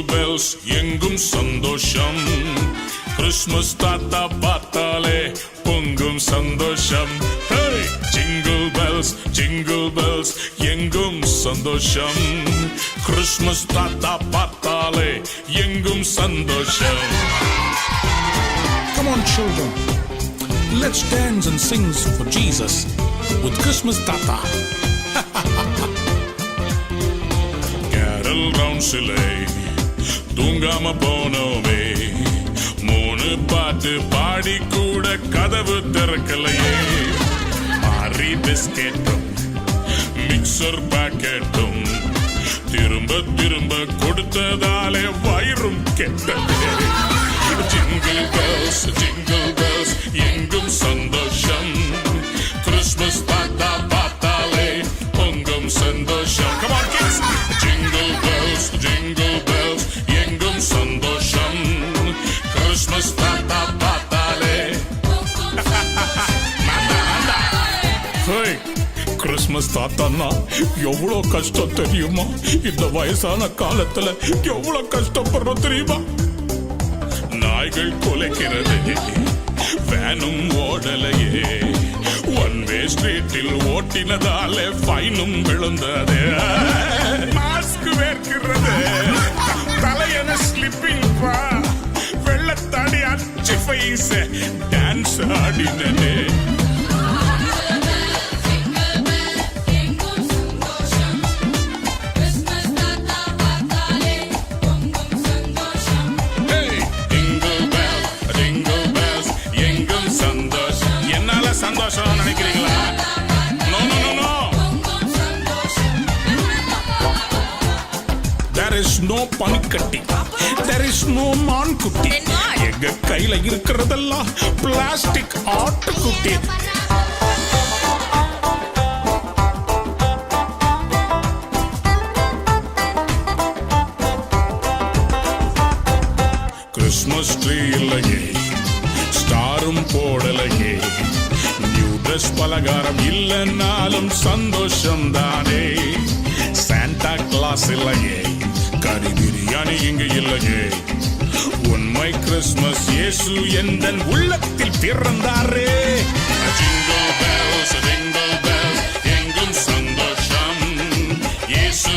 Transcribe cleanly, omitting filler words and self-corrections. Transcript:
bells எங்கும் சந்தோஷம். Christmas தாத்தா பார்த்தாலே பொங்கும் சந்தோஷம். Hey! Jingle bells எங்கும் சந்தோஷம். கிறிஸ்மஸ் தாத்தா பார்த்தாலே எங்கும் சந்தோஷம். Come on children, let's dance and sing for Jesus with Christmas Tata. Carol roundsile தூங்காம போனோமே, 3 பாட்டு பாடி கூட கதவு திறக்கலையே. மாறி பிஸ்கெட்டும் மிக்சர் பாக்கெட்டும் திரும்ப திரும்ப கொடுத்ததாலே வயிறும் கெட்டதே. Jingle bells எங்கும் சந்தோஷம். கிறிஸ்மஸ் தாத்தா பார்த்தாலே பொங்கும் சந்தோஷம். Come on kids! Jingle bells எங்கும் சந்தோஷம். கிறிஸ்மஸ் தாத்தா பார்த்தாலே கிறிஸ்மஸ் தாத்தான்னா எவ்வளோ கஷ்டம் தெரியுமா? இந்த வயசான காலத்துல எவ்வளோ கஷ்டப்படுறோம் தெரியுமா? நாய்கள் கொலைக்கிறது, வேனும் ஓடலையே, ஒன் வே ஸ்ட்ரீட்டில் ஓட்டினதாலே ஃபைனும் விழுந்தது. மாஸ்க் வேர்க்கிறது, தலையன ஸ்லிப்பிங் பா, வெள்ளத்தாடி அச்சு ஃபைஸ் டான்ஸ் ஆடினே. சந்தோஷம் நினைக்கிறீங்களா? No, no, no, no. There is no பனிக்கட்டி, there is no மான்குட்டி. எங்க கையில இருக்கிறதெல்லாம் பிளாஸ்டிக் ஆட்டுக்குட்டி. கிறிஸ்மஸ் ட்ரீ இல்லையே, ஸ்டாரும் போடலையே, ட்ரெஸ் பலகாரம் இல்லைன்னாலும் சந்தோஷம் தானே. சாண்டா கிளாஸ் இல்லையே, கறி பிரியாணி இங்கு இல்லையே. உண்மை கிறிஸ்மஸ் இயேசு எந்தன் உள்ளத்தில் பிறந்தாரே. Jingle bells எங்கும் சந்தோஷம். இயேசு